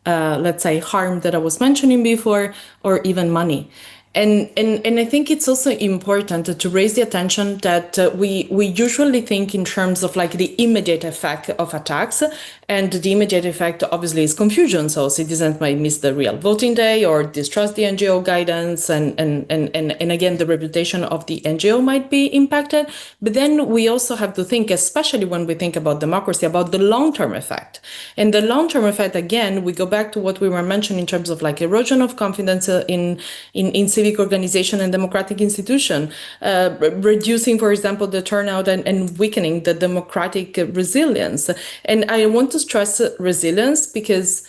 let's say, harm that I was mentioning before, or even money. And I think it's also important to raise the attention that we usually think in terms of like the immediate effect of attacks, and the immediate effect obviously is confusion. So citizens might miss the real voting day or distrust the NGO guidance, and again the reputation of the NGO might be impacted. But then we also have to think, especially when we think about democracy, about the long-term effect. And the long-term effect, again, we go back to what we were mentioning in terms of like erosion of confidence in civic organization and democratic institution, reducing, for example, the turnout and weakening the democratic resilience. And I want to stress resilience because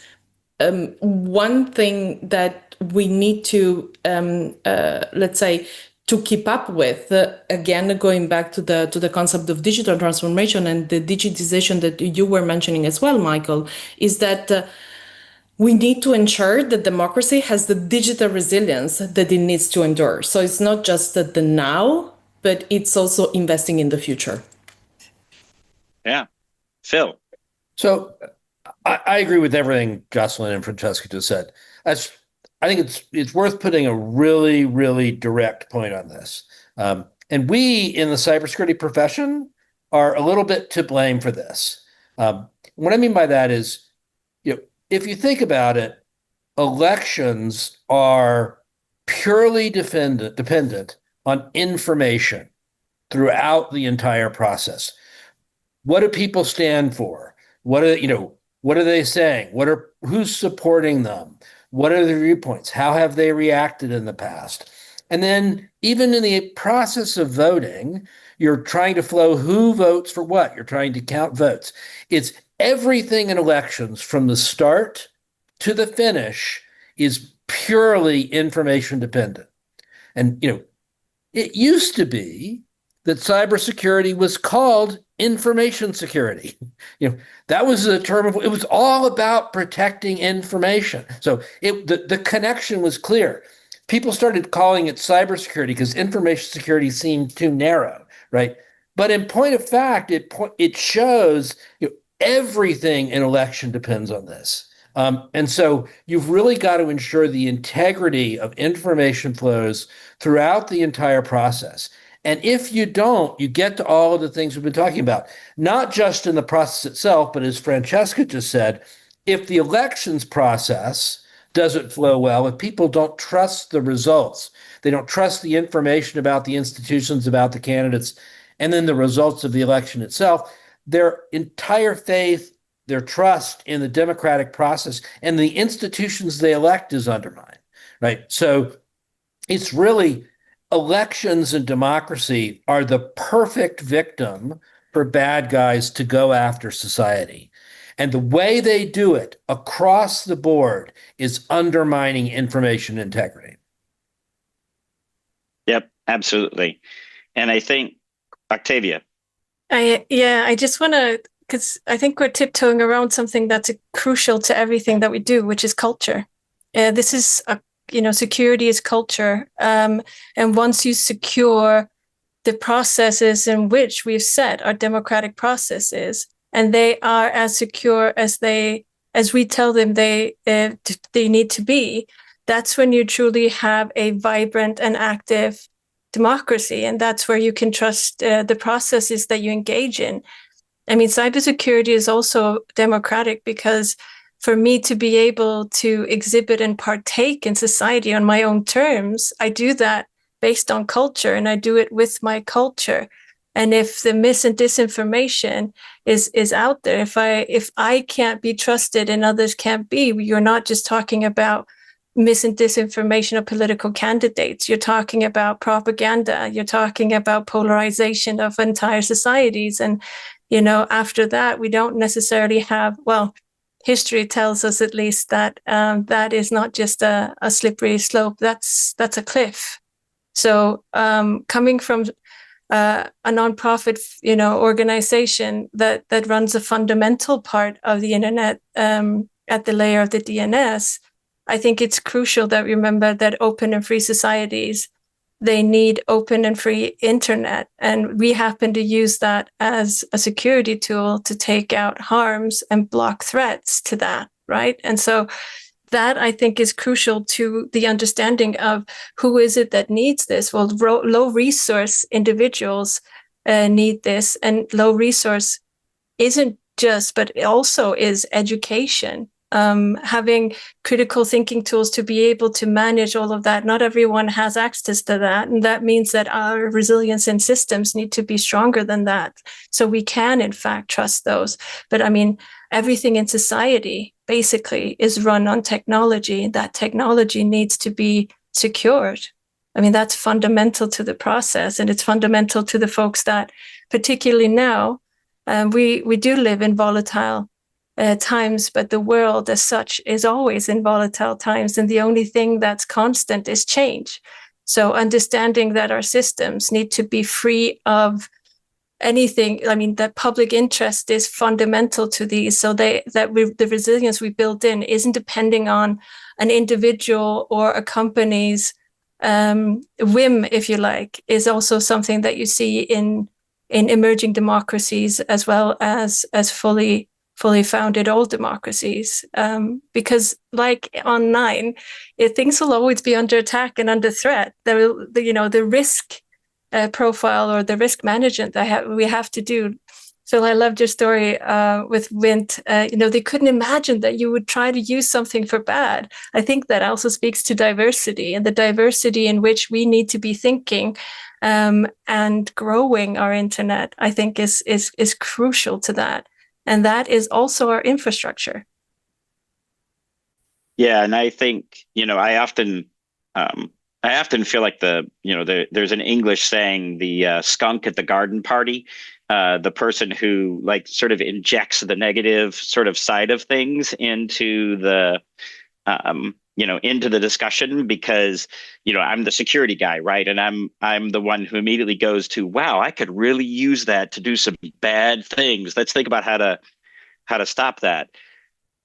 one thing that we need to, let's say, to keep up with, again, going back to the concept of digital transformation and the digitization that you were mentioning as well, Michael, is that we need to ensure that democracy has the digital resilience that it needs to endure. So it's not just the now, but it's also investing in the future. Yeah. Phil. So I agree with everything Jocelyn and Francesca just said. I think it's worth putting a really, really direct point on this. And we in the cybersecurity profession are a little bit to blame for this. What I mean by that is, if you think about it, elections are purely dependent on information throughout the entire process. What do people stand for? What are they saying? Who's supporting them? What are their viewpoints? How have they reacted in the past? And then even in the process of voting, you're trying to flow who votes for what. You're trying to count votes. It's everything in elections from the start to the finish is purely information dependent. And, it used to be that cybersecurity was called information security. That was the term it was all about protecting information. So the connection was clear. People started calling it cybersecurity because information security seemed too narrow, right? But in point of fact, it shows everything in election depends on this. And so you've really got to ensure the integrity of information flows throughout the entire process. And if you don't, you get to all of the things we've been talking about, not just in the process itself, but as Francesca just said, if the elections process doesn't flow well, if people don't trust the results, they don't trust the information about the institutions, about the candidates, and then the results of the election itself, their entire faith, their trust in the democratic process and the institutions they elect is undermined, right? So it's really elections and democracy are the perfect victim for bad guys to go after society. And the way they do it across the board is undermining information integrity. Yep, absolutely. And I think, Octavia. I just want to, because I think we're tiptoeing around something that's crucial to everything that we do, which is culture. This is, security is culture. And once you secure the processes in which we've set our democratic processes, and they are as secure as we tell them they need to be, that's when you truly have a vibrant and active democracy. And that's where you can trust the processes that you engage in. I mean, cybersecurity is also democratic because for me to be able to exhibit and partake in society on my own terms, I do that based on culture, and I do it with my culture. And if the mis and disinformation is out there, if I can't be trusted and others can't be, you're not just talking about mis and disinformation of political candidates. You're talking about propaganda. You're talking about polarization of entire societies. And, you know, after that, we don't necessarily have, well, history tells us at least that that is not just a slippery slope. That's a cliff. So coming from a nonprofit, you know, organization that runs a fundamental part of the internet at the layer of the DNS, I think it's crucial that we remember that open and free societies, they need open and free internet. And we happen to use that as a security tool to take out harms and block threats to that, right? And so that, I think, is crucial to the understanding of who is it that needs this. Well, low resource individuals need this, and low resource isn't just, but it also is education. Having critical thinking tools to be able to manage all of that. Not everyone has access to that. And that means that our resilience in systems need to be stronger than that. So we can, in fact, trust those. But I mean, everything in society basically is run on technology. That technology needs to be secured. I mean, that's fundamental to the process, and it's fundamental to the folks that, particularly now, we do live in volatile times, but the world as such is always in volatile times, and the only thing that's constant is change. So understanding that our systems need to be free of anything, I mean, that public interest is fundamental to these, so the resilience we build in isn't depending on an individual or a company's whim, if you like, is also something that you see in emerging democracies as well as fully founded old democracies, because like online, things will always be under attack and under threat. The risk profile or the risk management that we have to do. So I loved your story with Vint. They couldn't imagine that you would try to use something for bad. I think that also speaks to diversity, and the diversity in which we need to be thinking and growing our internet, I think is crucial to that. And that is also our infrastructure. Yeah, and I think, I often feel like there's an English saying, the skunk at the garden party, the person who like sort of injects the negative sort of side of things into the into the discussion, because I'm the security guy, right? And I'm the one who immediately goes to, wow, I could really use that to do some bad things. Let's think about how to stop that.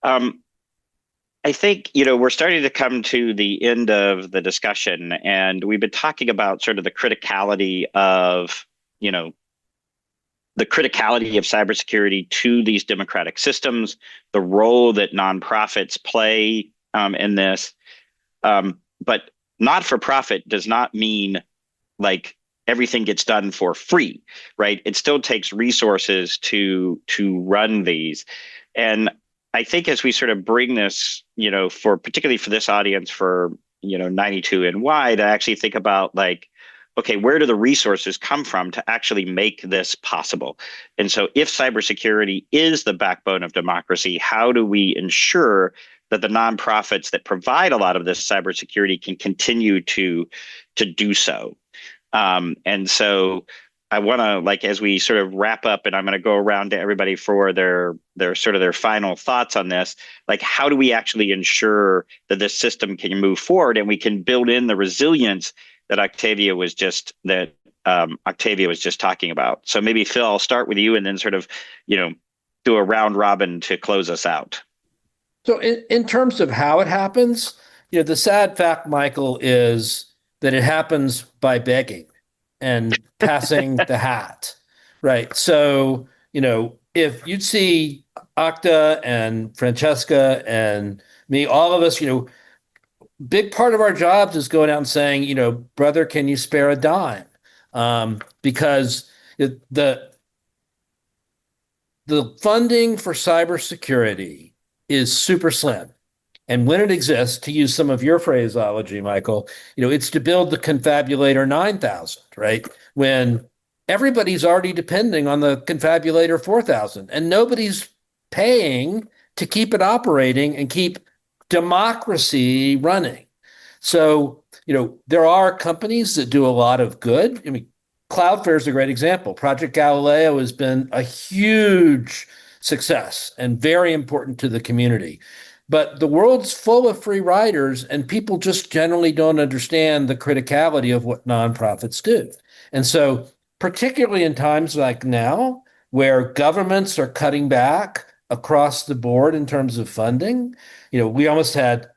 I think, we're starting to come to the end of the discussion, and we've been talking about sort of the criticality of cybersecurity to these democratic systems, the role that nonprofits play in this. But not-for-profit does not mean like everything gets done for free, right? It still takes resources to run these. And I think as we sort of bring this, particularly for this audience, for 92NY, to actually think about like, okay, where do the resources come from to actually make this possible? And so if cybersecurity is the backbone of democracy, how do we ensure that the nonprofits that provide a lot of this cybersecurity can continue to do so? And so I want to, like, as we sort of wrap up, and I'm going to go around to everybody for their sort of their final thoughts on this, like, how do we actually ensure that this system can move forward and we can build in the resilience that Octavia was just talking about? So maybe Phil, I'll start with you, and then sort of, do a round robin to close us out. So in terms of how it happens, the sad fact, Michael, is that it happens by begging and passing the hat, right? So, if you'd see Octa and Francesca and me, all of us, big part of our jobs is going out and saying, brother, can you spare a dime? Because the funding for cybersecurity is super slim. And when it exists, to use some of your phraseology, Michael, it's to build the confabulator 9000, right? When everybody's already depending on the confabulator 4000 and nobody's paying to keep it operating and keep democracy running. So, there are companies that do a lot of good. I mean, Cloudflare is a great example. Project Galileo has been a huge success and very important to the community. But the world's full of free riders, and people just generally don't understand the criticality of what nonprofits do. And so, particularly in times like now, where governments are cutting back across the board in terms of funding, we almost had,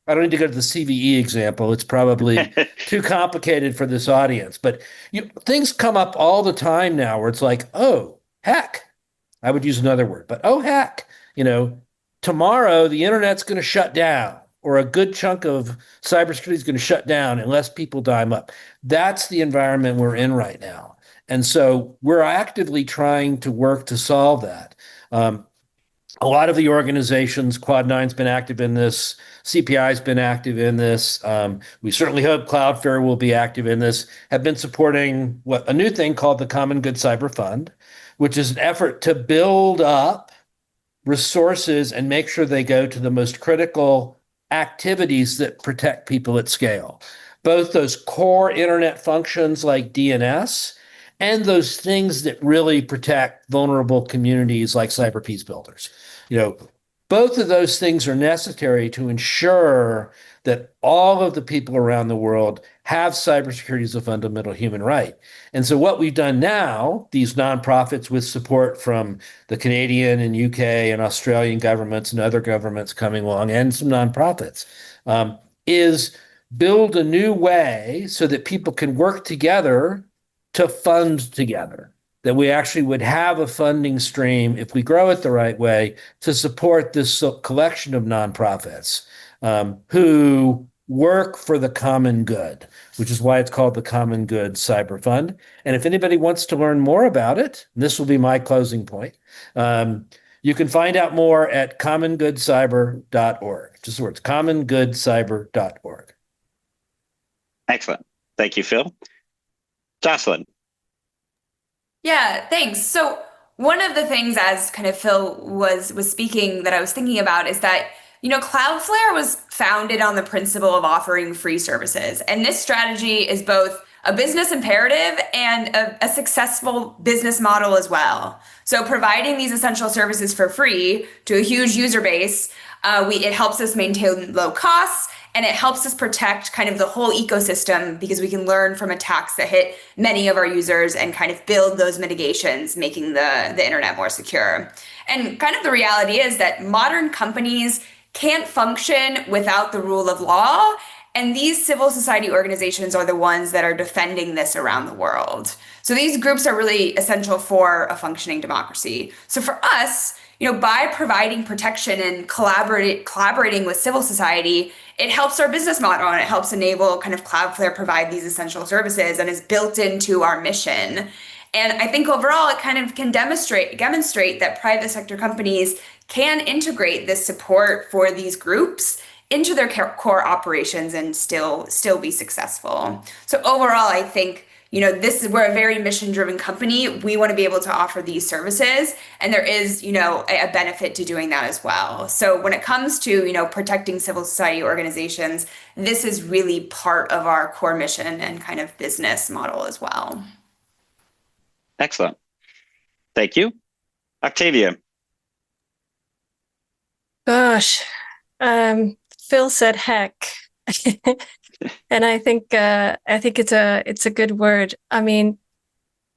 I don't need to go to the CVE example. It's probably too complicated for this audience. But things come up all the time now where it's like, oh, heck, I would use another word, but oh, heck, tomorrow the internet's going to shut down, or a good chunk of cybersecurity is going to shut down unless people dime up. That's the environment we're in right now. And so we're actively trying to work to solve that. A lot of the organizations, Quad9's been active in this, CPI's been active in this. We certainly hope Cloudflare will be active in this, have been supporting a new thing called the Common Good Cyber Fund, which is an effort to build up resources and make sure they go to the most critical activities that protect people at scale. Both those core internet functions like DNS and those things that really protect vulnerable communities like cyber peace builders. Both of those things are necessary to ensure that all of the people around the world have cybersecurity as a fundamental human right. And so what we've done now, these nonprofits with support from the Canadian and UK and Australian governments and other governments coming along, and some nonprofits, is build a new way so that people can work together to fund together, that we actually would have a funding stream, if we grow it the right way, to support this collection of nonprofits who work for the common good, which is why it's called the Common Good Cyber Fund. And if anybody wants to learn more about it, this will be my closing point, you can find out more at commongoodcyber.org. Just the words, commongoodcyber.org. Excellent. Thank you, Phil. Jocelyn. Yeah, thanks. So one of the things, as kind of Phil was speaking, that I was thinking about is that, Cloudflare was founded on the principle of offering free services. And this strategy is both a business imperative and a successful business model as well. So providing these essential services for free to a huge user base, it helps us maintain low costs, and it helps us protect kind of the whole ecosystem, because we can learn from attacks that hit many of our users and kind of build those mitigations, making the internet more secure. And kind of the reality is that modern companies can't function without the rule of law. And these civil society organizations are the ones that are defending this around the world. So these groups are really essential for a functioning democracy. So for us, by providing protection and collaborating with civil society, it helps our business model, and it helps enable kind of Cloudflare provide these essential services, and is built into our mission. And I think overall, it kind of can demonstrate that private sector companies can integrate this support for these groups into their core operations and still be successful. So overall, I think, we're a very mission-driven company. We want to be able to offer these services, and there is, a benefit to doing that as well. So when it comes to, protecting civil society organizations, this is really part of our core mission and kind of business model as well. Excellent. Thank you. Octavia. Gosh, Phil said heck. And I think it's a good word. I mean,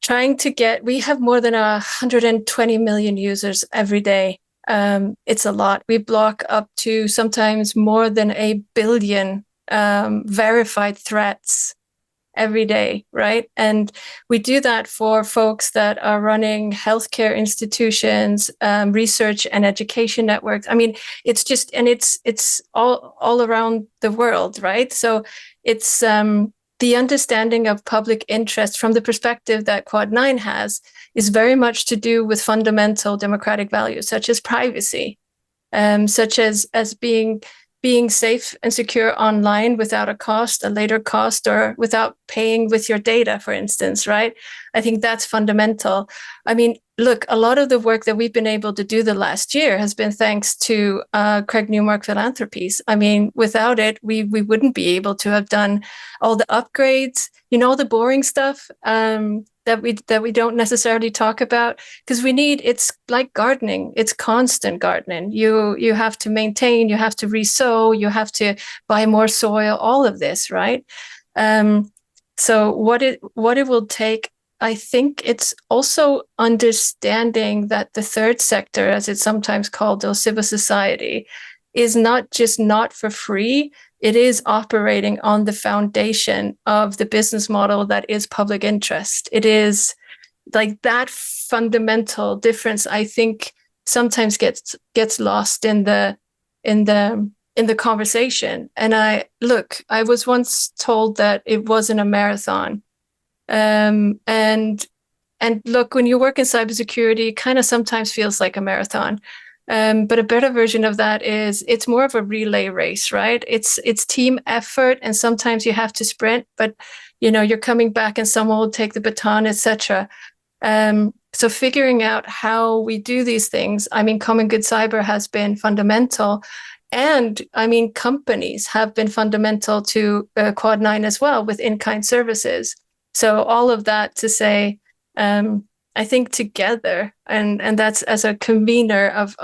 we have more than 120 million users every day. It's a lot. We block up to sometimes more than 1 billion verified threats every day, right? And we do that for folks that are running healthcare institutions, research and education networks. I mean, it's just, and it's all around the world, right? So it's the understanding of public interest from the perspective that Quad 9 has is very much to do with fundamental democratic values, such as privacy, such as being safe and secure online without a cost, a later cost, or without paying with your data, for instance, right? I think that's fundamental. I mean, look, a lot of the work that we've been able to do the last year has been thanks to Craig Newmark Philanthropies. I mean, without it, we wouldn't be able to have done all the upgrades, all the boring stuff that we don't necessarily talk about, because it's like gardening. It's constant gardening. You have to maintain, you have to re-sow, you have to buy more soil, all of this, right? So what it will take, I think it's also understanding that the third sector, as it's sometimes called, or civil society, is not just not for free. It is operating on the foundation of the business model that is public interest. It is like that fundamental difference, I think, sometimes gets lost in the conversation. And I was once told that it wasn't a marathon. And look, when you work in cybersecurity, it kind of sometimes feels like a marathon. But a better version of that is it's more of a relay race, right? It's team effort, and sometimes you have to sprint, but you're coming back and someone will take the baton, etc. So figuring out how we do these things, I mean, common good cyber has been fundamental, and I mean, companies have been fundamental to Quad 9 as well with in-kind services. So all of that to say, I think together, and that's as a convener of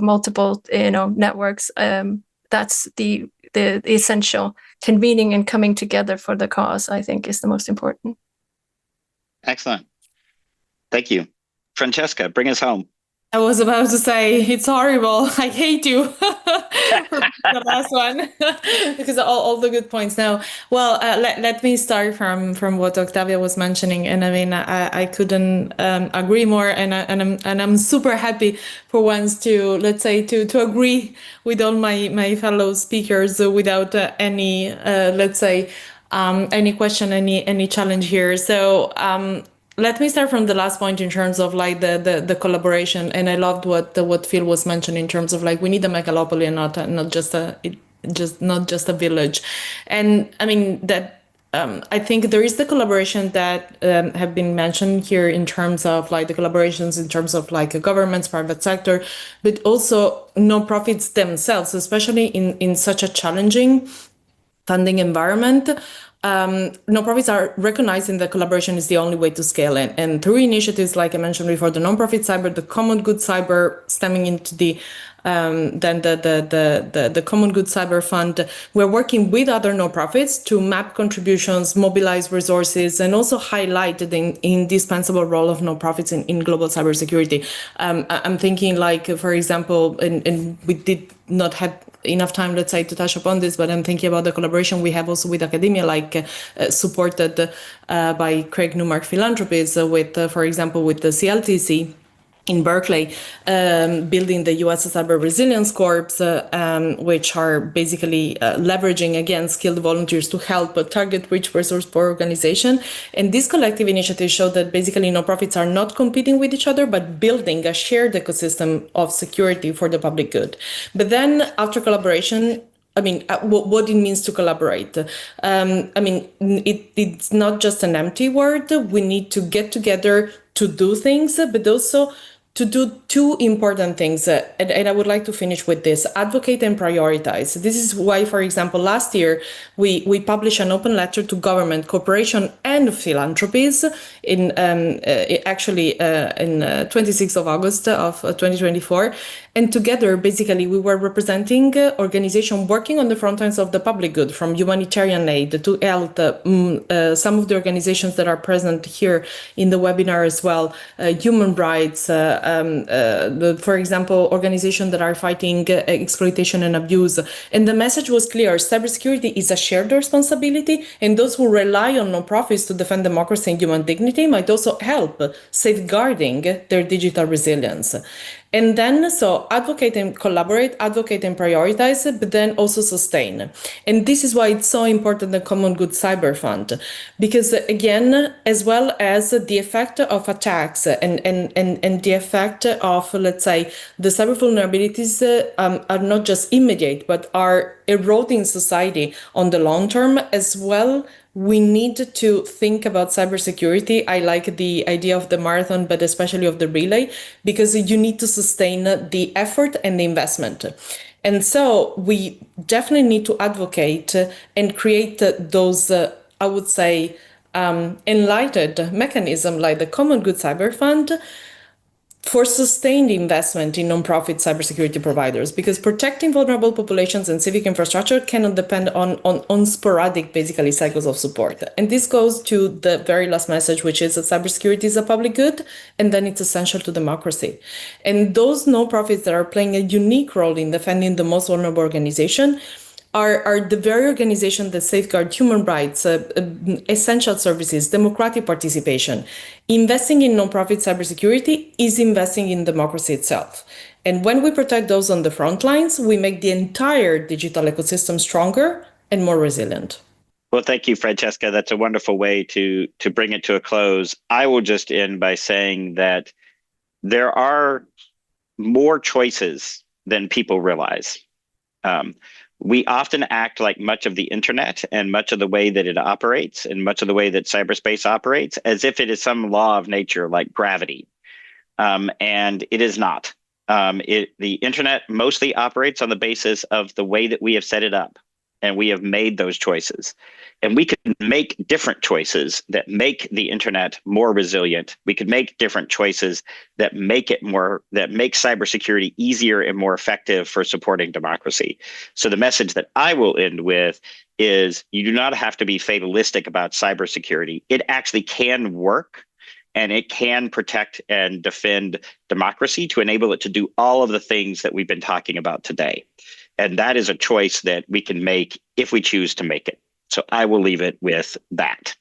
multiple networks, that's the essential convening and coming together for the cause, I think, is the most important. Excellent. Thank you. Francesca, bring us home. I was about to say, it's horrible. I hate you for the last one because all the good points. Now, well, let me start from what Octavia was mentioning, and I mean, I couldn't agree more, and I'm super happy for once to, let's say, to agree with all my fellow speakers without any let's say any question, any challenge here. So. Let me start from the last point in terms of like the collaboration, and I loved what Phil was mentioning in terms of like we need a megalopoly and not just a village, and I mean that I think there is the collaboration that have been mentioned here in terms of like the collaborations in terms of like governments, private sector, but also non-profits themselves, especially in such a challenging funding environment. Non-profits are recognizing that collaboration is the only way to scale it. And through initiatives, like I mentioned before, the non-profit cyber, the common good cyber stemming into the Common Good Cyber Fund, we're working with other non-profits to map contributions, mobilize resources, and also highlight the indispensable role of non-profits in global cybersecurity. I'm thinking like, for example, and we did not have enough time, let's say, to touch upon this, but I'm thinking about the collaboration we have also with academia, like supported by Craig Newmark Philanthropies with, for example, with the CLTC in Berkeley, building the US Cyber Resilience Corps, which are basically leveraging, again, skilled volunteers to help target-rich resource-poor organization. And these collective initiatives show that basically nonprofits are not competing with each other, but building a shared ecosystem of security for the public good. But then after collaboration, I mean, what it means to collaborate. I mean, it's not just an empty word. We need to get together to do things, but also to do two important things. And I would like to finish with this: advocate and prioritize. This is why, for example, last year, we published an open letter to government, corporation, and philanthropies in 26th of August of 2024. And together, basically, we were representing organizations working on the front lines of the public good, from humanitarian aid to health, some of the organizations that are present here in the webinar as well, human rights, for example, organizations that are fighting exploitation and abuse. And the message was clear: cybersecurity is a shared responsibility, and those who rely on nonprofits to defend democracy and human dignity might also help safeguarding their digital resilience. And then, so advocate and collaborate, advocate and prioritize, but then also sustain. And this is why it's so important, the Common Good Cyber Fund, because again, as well as the effect of attacks and the effect of, let's say, the cyber vulnerabilities are not just immediate, but are eroding society on the long term as well. We need to think about cybersecurity. I like the idea of the marathon, but especially of the relay, because you need to sustain the effort and the investment. And so we definitely need to advocate and create those, I would say, enlightened mechanism like the Common Good Cyber Fund for sustained investment in nonprofit cybersecurity providers, because protecting vulnerable populations and civic infrastructure cannot depend on sporadic, basically, cycles of support. And this goes to the very last message, which is that cybersecurity is a public good, and then it's essential to democracy. And those nonprofits that are playing a unique role in defending the most vulnerable organization are the very organizations that safeguard human rights, essential services, democratic participation. Investing in nonprofit cybersecurity is investing in democracy itself. And when we protect those on the front lines, we make the entire digital ecosystem stronger and more resilient. Well, thank you, Francesca. That's a wonderful way to bring it to a close. I will just end by saying that there are more choices than people realize. We often act like much of the internet and much of the way that it operates and much of the way that cyberspace operates as if it is some law of nature like gravity. And it is not. The internet mostly operates on the basis of the way that we have set it up. And we have made those choices. And we can make different choices that make the internet more resilient. We could make different choices that make cybersecurity easier and more effective for supporting democracy. So the message that I will end with is you do not have to be fatalistic about cybersecurity. It actually can work, and it can protect and defend democracy to enable it to do all of the things that we've been talking about today. And that is a choice that we can make if we choose to make it. So I will leave it with that.